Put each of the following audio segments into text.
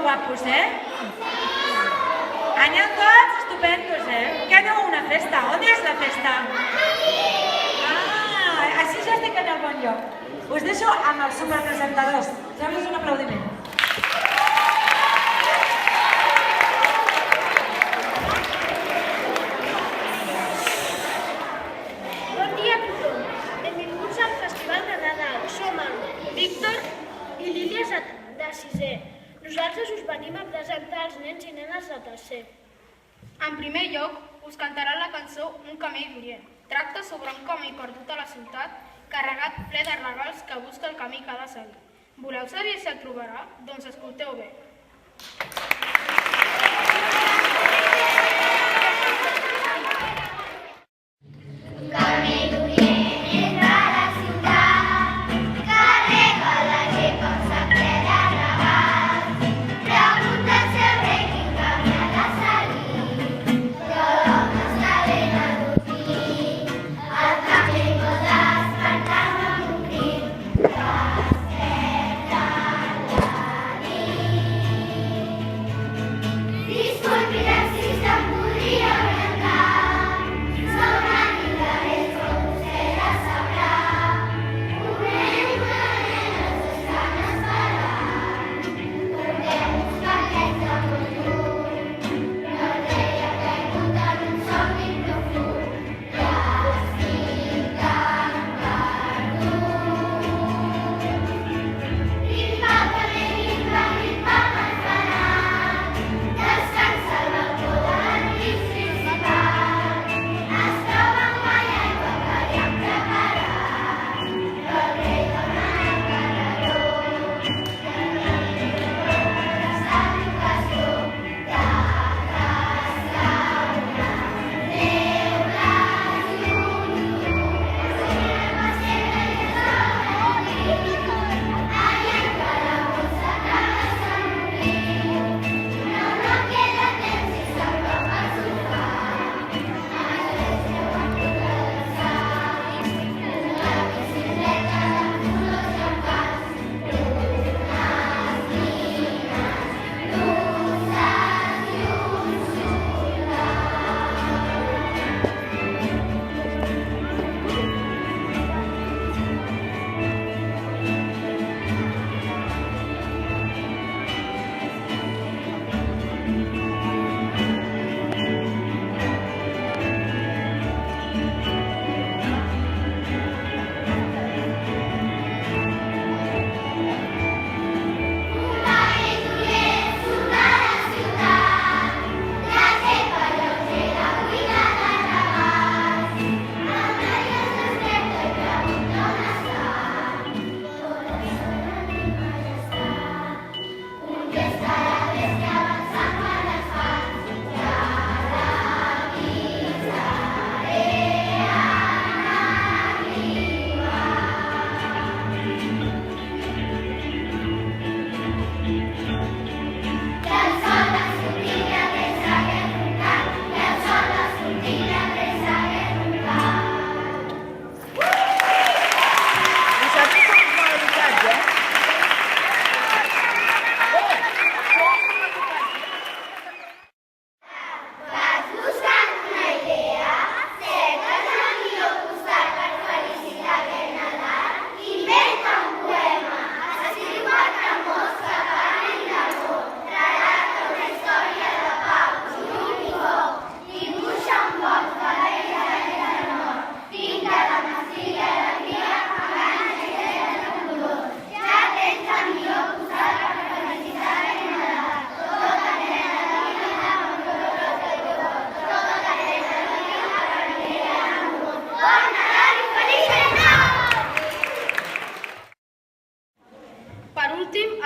molt guapos, Aneu tots estupendos, Que aneu a una festa. On és la festa? Així ja estic en el bon lloc. Us deixo amb els superpresentadors. Fem-los un aplaudiment. Bon dia a tothom. Benvinguts al Festival de Nadal. Som el Víctor i Lília de 6è. Nosaltres us venim a presentar els nens i nenes de 3è. En primer lloc, us cantarà la cançó Un camell d'Orient. Tracta sobre un camell perdut a la ciutat, carregat ple de regals que busca el camí que ha de seguir. Voleu saber si el trobarà? Doncs escolteu bé.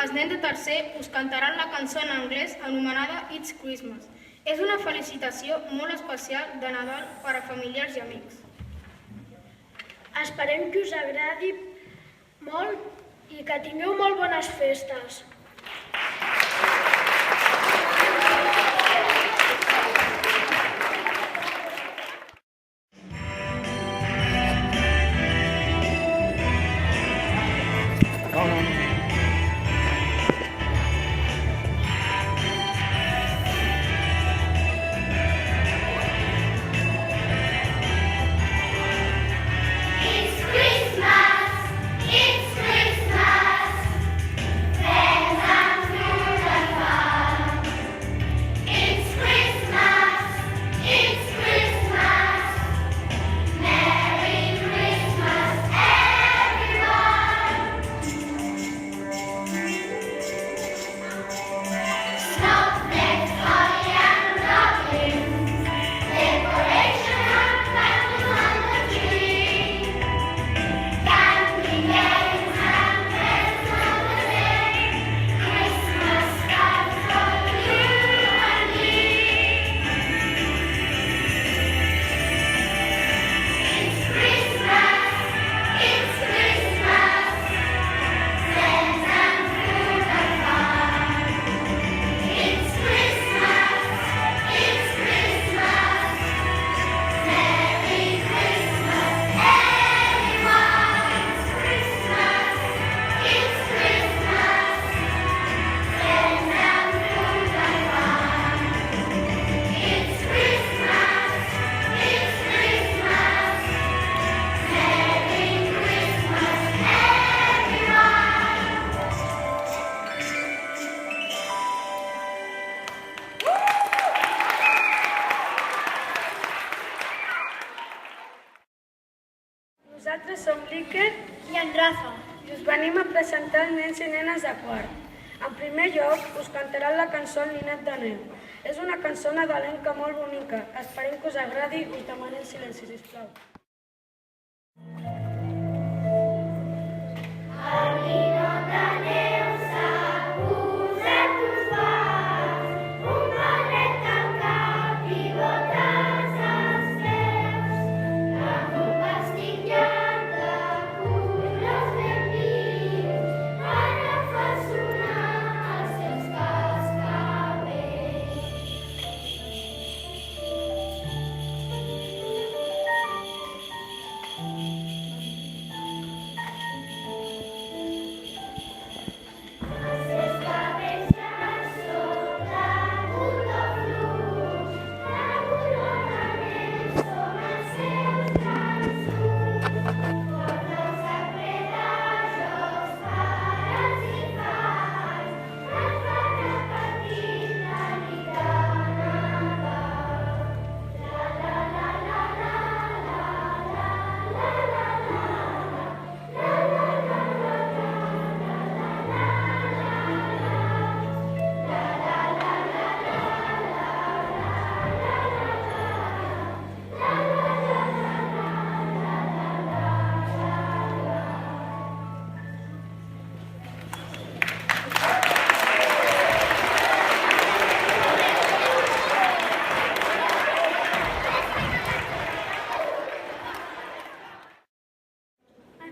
els nens de tercer us cantaran la cançó en anglès anomenada It's Christmas. És una felicitació molt especial de Nadal per a familiars i amics. Esperem que us agradi molt i que tingueu molt bones festes. l'Iker i en Rafa. i us venim a presentar els nens i nenes de quart. En primer lloc, us cantaran la cançó El ninet de neu. És una cançó nadalenca molt bonica. Esperem que us agradi i us demanem silenci, sisplau.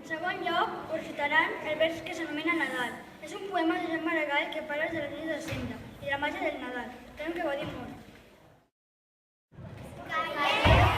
En segon lloc, us recitaran el vers que s'anomena Nadal. És un poema de Joan Maragall que parla de les nits de desembre i la màgia del Nadal. Esperem que gaudim molt. Nadal.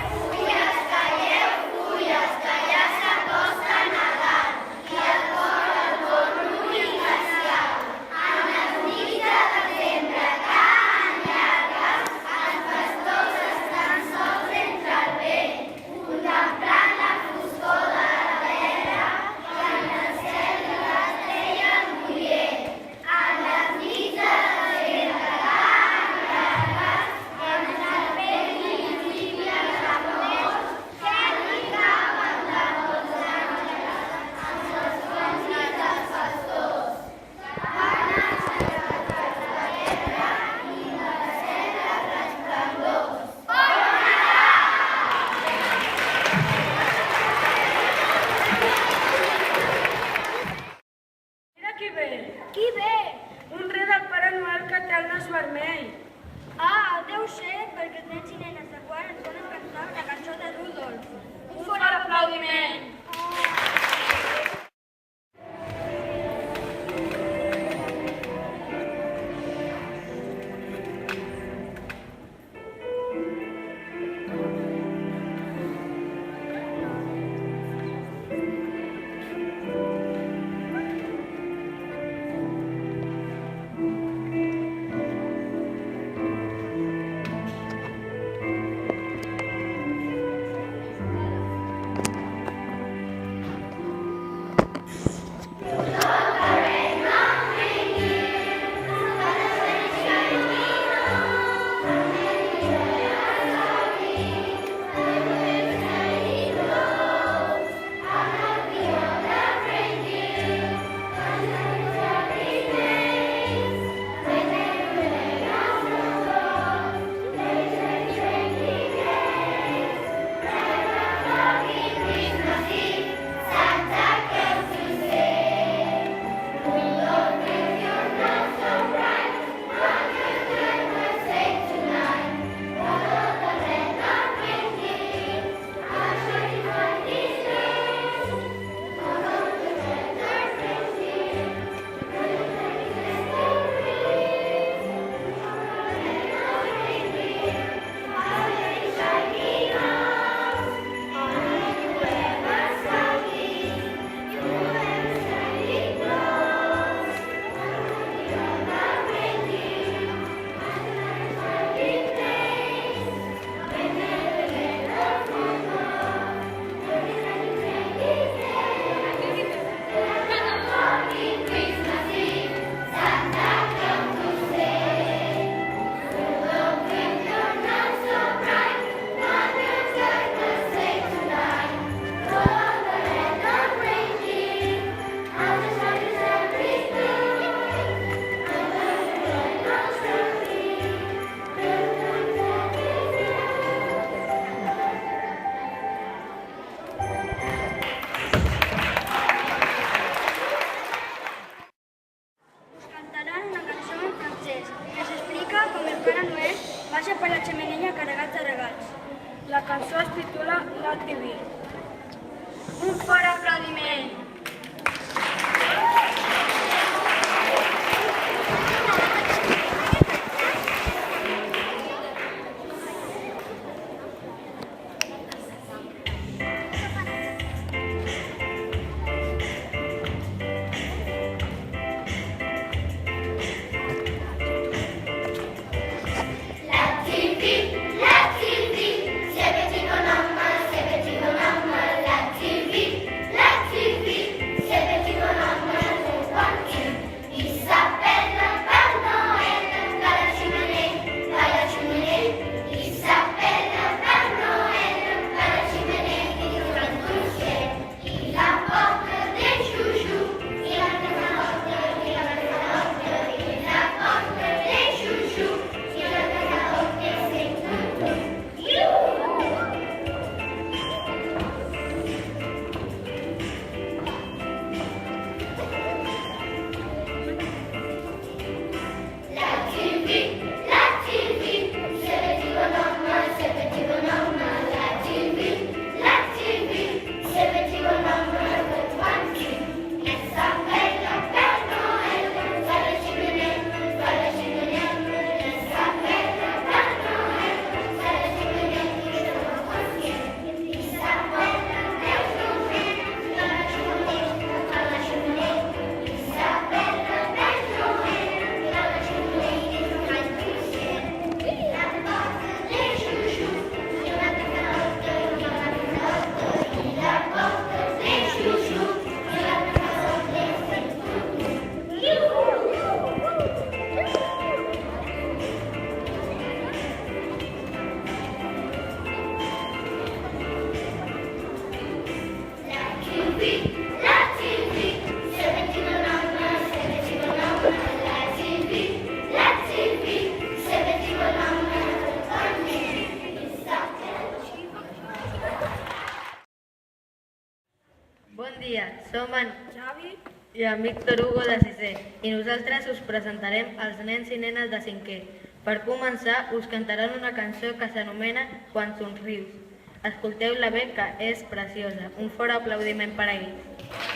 Bon dia, som en Xavi, i en Víctor Hugo de 6è i nosaltres us presentarem els nens i nenes de 5è. Per començar, us cantaran una cançó que s'anomena Quan somrius. Escolteu-la bé, que és preciosa. Un fort aplaudiment per a ells.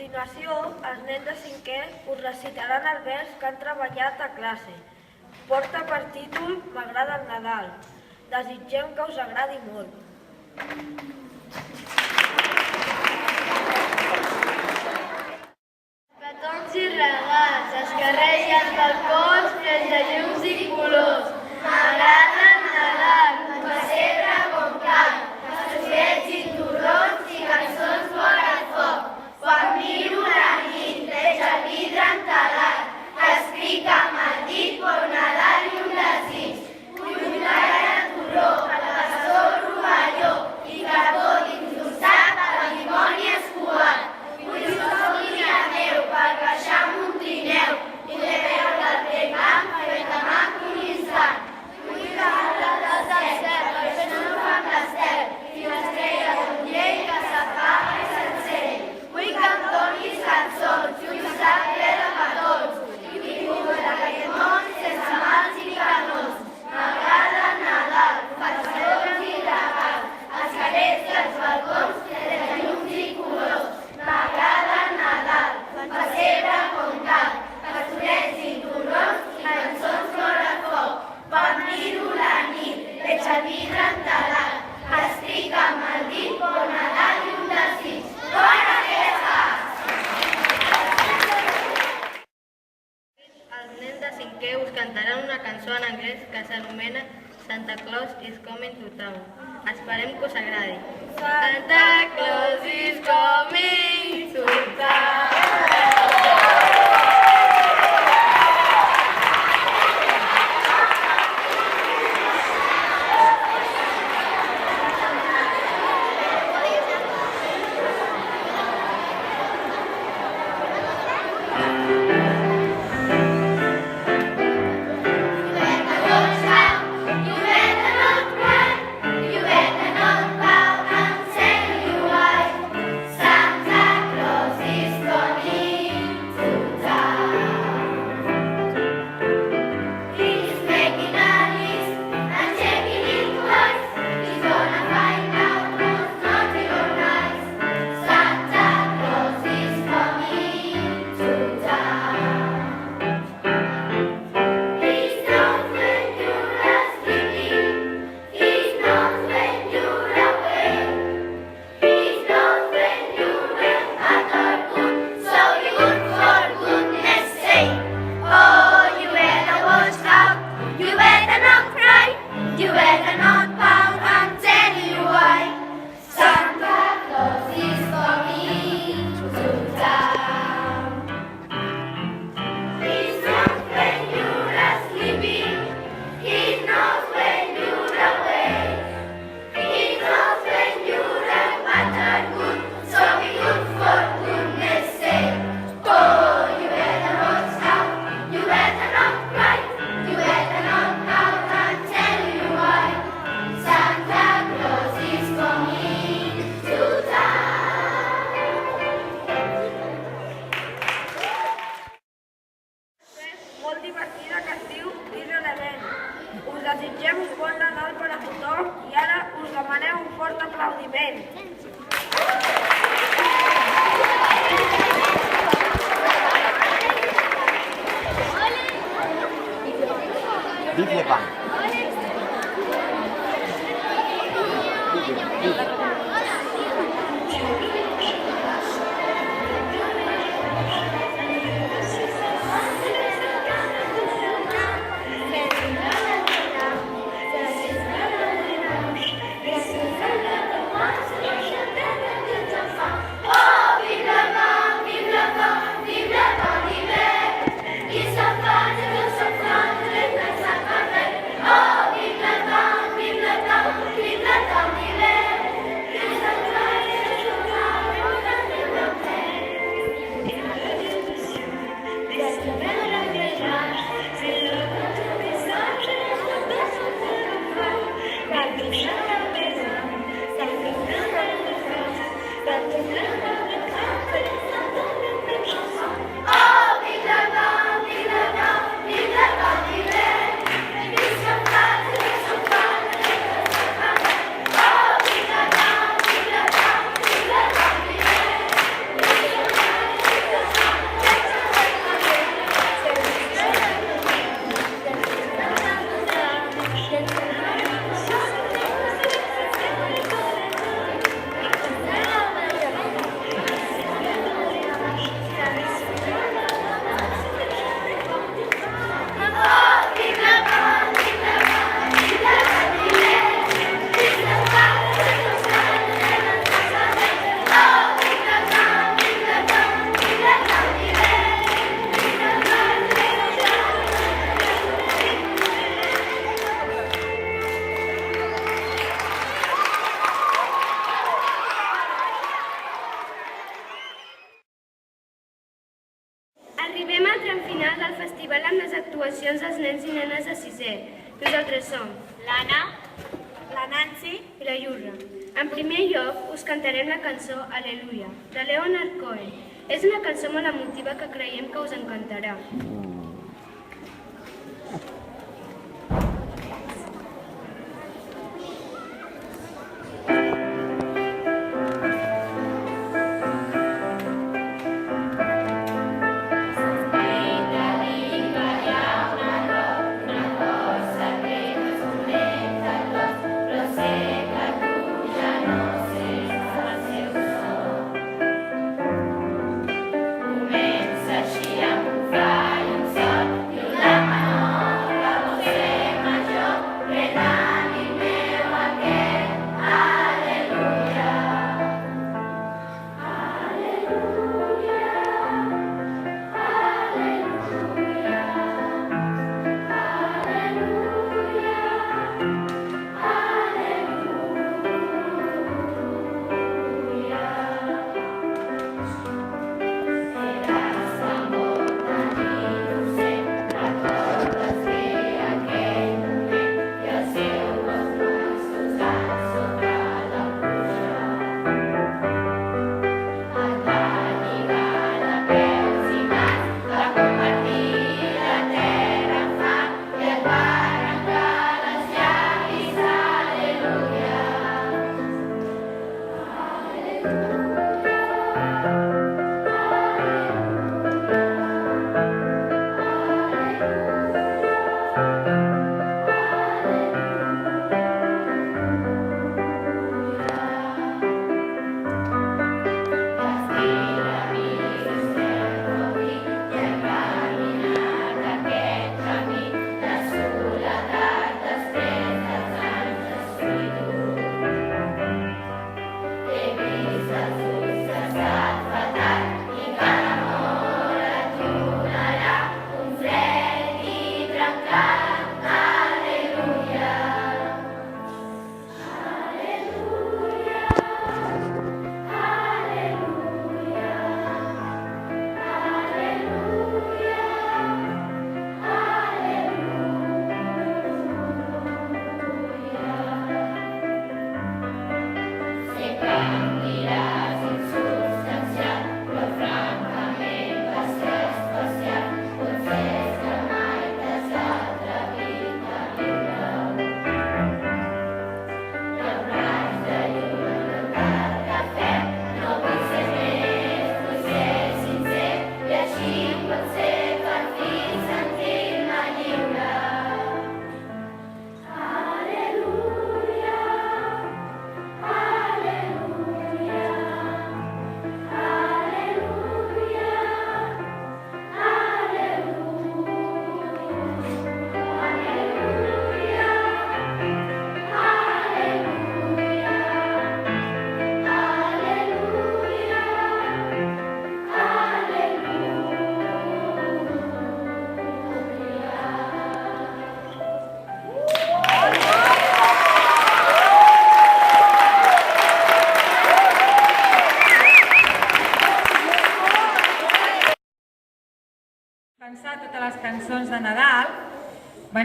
continuació, els nens de 5è us recitaran el vers que han treballat a classe. Porta per títol M'agrada el Nadal. Desitgem que us agradi molt. Petons i regals, els carrers i els balcons plens de llums i colors. M'agrada el Nadal, un pessebre com cal, pastorets i torrons i cançons vora el foc. Quan miro la nit, veig el vidre entelat, que escric amb el dit Bon Nadal i un desig. Vull un aire torró, el pastor rovelló i carbó dins d'un sac a la Santa Claus is coming to town. Esperem que us agradi. Santa Claus is coming to town. Molt divertida que es diu Disneyland. Us desitgem un bon Nadal per a tothom i ara us demanem un fort aplaudiment. Disneyland. Arribem al tram final del festival amb les actuacions dels nens i nenes de sisè. Nosaltres som l'Anna, la Nancy i la Yurra. En primer lloc, us cantarem la cançó Aleluia, de Leonard Cohen. És una cançó molt emotiva que creiem que us encantarà. comença així a bufar.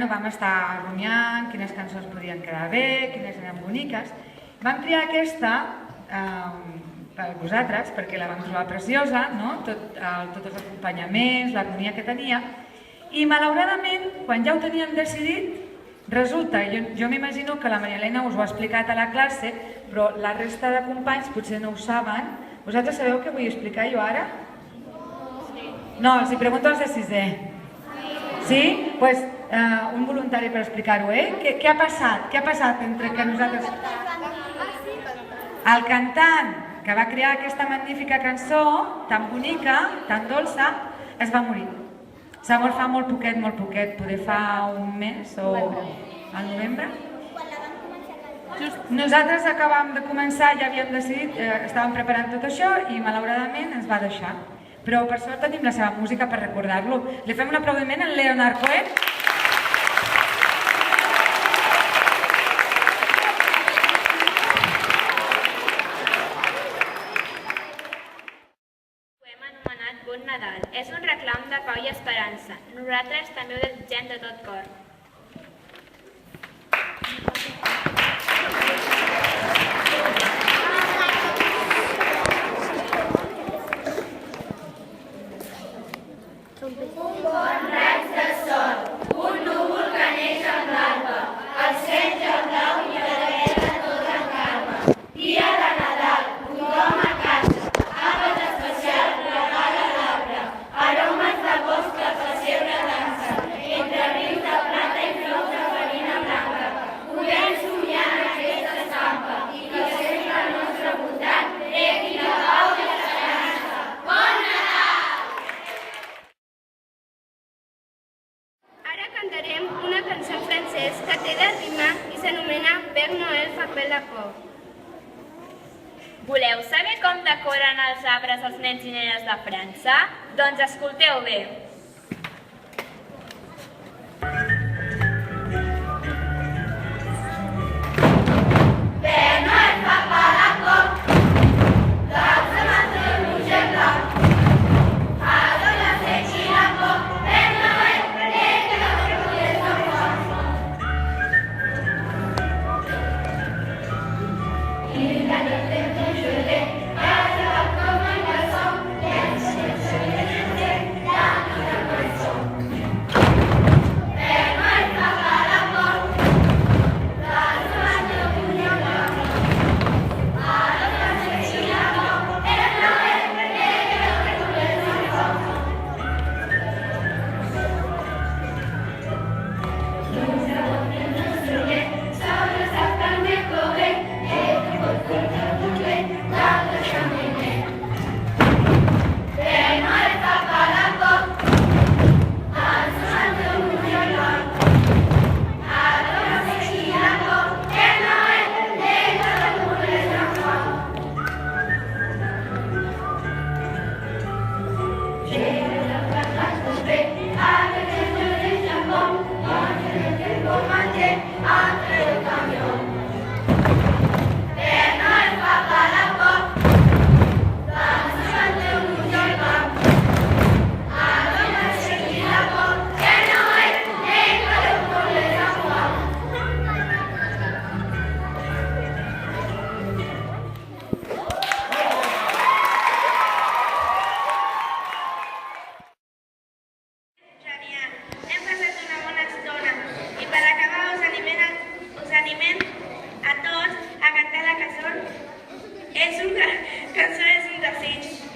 vam estar rumiant quines cançons podien quedar bé, quines eren boniques. Vam triar aquesta per vosaltres, perquè la vam trobar preciosa, tots els acompanyaments, l'harmonia que tenia, i malauradament, quan ja ho teníem decidit, resulta, jo m'imagino que la Maria Elena us ho ha explicat a la classe, però la resta de companys potser no ho saben. Vosaltres sabeu què vull explicar jo ara? No, els hi pregunto als de sisè. Sí? Doncs un voluntari per explicar-ho, Què ha passat? Què ha passat entre que nosaltres... El cantant que va crear aquesta magnífica cançó, tan bonica, tan dolça, es va morir. S'ha mort fa molt poquet, poder fa un mes o al novembre. Nosaltres acabàvem de començar, ja havíem decidit, estàvem preparant tot això i malauradament ens va deixar. Però per sort tenim la seva música per recordar-lo. Li fem un aplaudiment a Leonard Cohen. Bon Nadal. És un reclam de pau i esperança. Nosaltres també ho desitgem de tot cor. Un bon raig de sol, un núvol que neix amb l'alba, el cel ja blau i la terra tot en calma. Dia de Nadal, tothom a casa, àpat especial regala l'arbre, aromes de bosc que el pessebre dansa, entre rius de plata i flors de farina blanca. Podem somiar en aquesta estampa i que sempre al nostre voltant regui la pau i l'esperança. Bon Nadal! Ara cantarem una cançó en francès que té de rima i s'anomena Père Noël fa belle la por. Voleu saber com decoren els arbres els nens i nenes de França? Doncs escolteu bé. Père Noël fa pas la porte, l'arbre matin rouge et blanc. Alors la fête il apporte, Père Noël, les cœurs pour les enfants. Il a des têtes gelées, elle va comme un glaçon, elle se laisse dans la maison. Père Noël fa pas la porte, l'arbre matin rouge et blanc. Alors la fête il apporte, Père Noël, les cœurs pour les enfants. Nous avons bien instrué, sans le sapin décoré, et tout votre bouquet dans le cheminée. Père Noël fa pas la porte, dans le matin rouge et blanc. Alors la fête il apporte, Père Noël, les cœurs pour les enfants. J'ai la femme à trouver, avec les yeux des jambons, manger des bombardiers entre les camions. Père Noël fa pas la porte, dans le matin rouge et blanc. Alors la fête il apporte, Père Noël, les cadeaux pour les enfants. Genial, hem passat una bona estona i per acabar us animem a tots a cantar la cançó. És un desig.